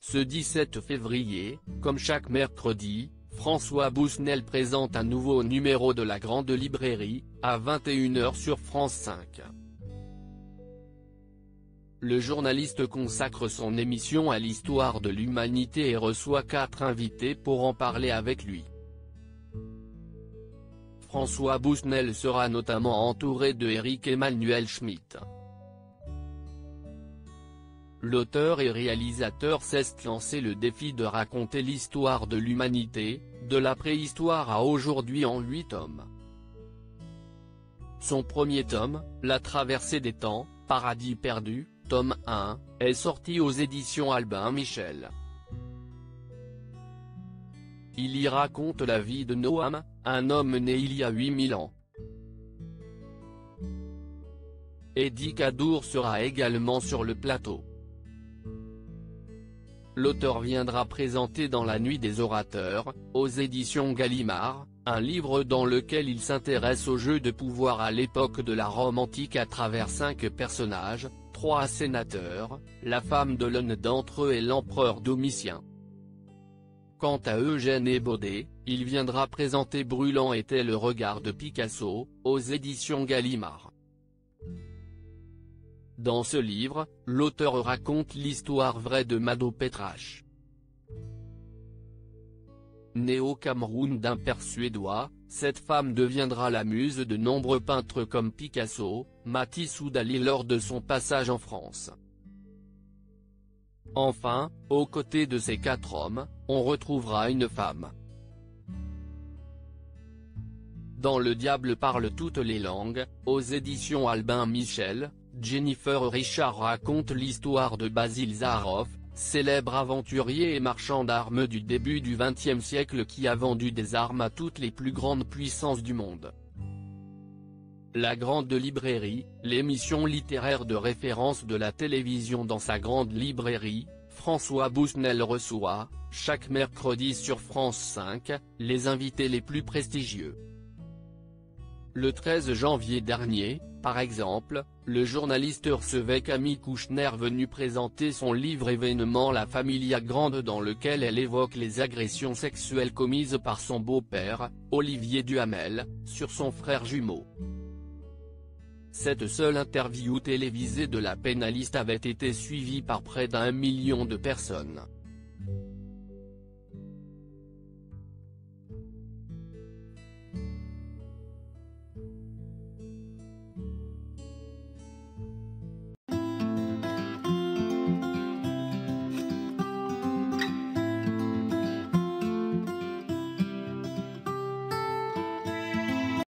Ce 17 février, comme chaque mercredi, François Bousnel présente un nouveau numéro de la Grande Librairie, à 21 h sur France 5. Le journaliste consacre son émission à l'histoire de l'humanité et reçoit 4 invités pour en parler avec lui. François Bousnel sera notamment entouré de Éric Emmanuel Schmitt. L'auteur et réalisateur s'est lancé le défi de raconter l'histoire de l'humanité, de la préhistoire à aujourd'hui en 8 tomes. Son premier tome, La traversée des temps, Paradis perdu, tome 1, est sorti aux éditions Albin Michel. Il y raconte la vie de Noam, un homme né il y a 8000 ans. Eddie Cadour sera également sur le plateau. L'auteur viendra présenter dans La Nuit des orateurs, aux éditions Gallimard, un livre dans lequel il s'intéresse au jeu de pouvoir à l'époque de la Rome antique à travers 5 personnages, 3 sénateurs, la femme de l'un d'entre eux et l'empereur Domitien. Quant à Eugène Ebaudet, il viendra présenter Brûlant était le regard de Picasso, aux éditions Gallimard. Dans ce livre, l'auteur raconte l'histoire vraie de Mado Petrache. Née au Cameroun d'un père suédois, cette femme deviendra la muse de nombreux peintres comme Picasso, Matisse ou Dali lors de son passage en France. Enfin, aux côtés de ces 4 hommes, on retrouvera une femme. Dans Le diable parle toutes les langues, aux éditions Albin Michel, Jennifer Richard raconte l'histoire de Basil Zaharoff, célèbre aventurier et marchand d'armes du début du XXe siècle qui a vendu des armes à toutes les plus grandes puissances du monde. La Grande Librairie, l'émission littéraire de référence de la télévision dans sa grande librairie, François Bousnel reçoit, chaque mercredi sur France 5, les invités les plus prestigieux. Le 13 janvier dernier, par exemple, le journaliste recevait Camille Kouchner venu présenter son livre événement La Familia Grande dans lequel elle évoque les agressions sexuelles commises par son beau-père, Olivier Duhamel, sur son frère jumeau. Cette seule interview télévisée de la pénaliste avait été suivie par près d'1 million de personnes.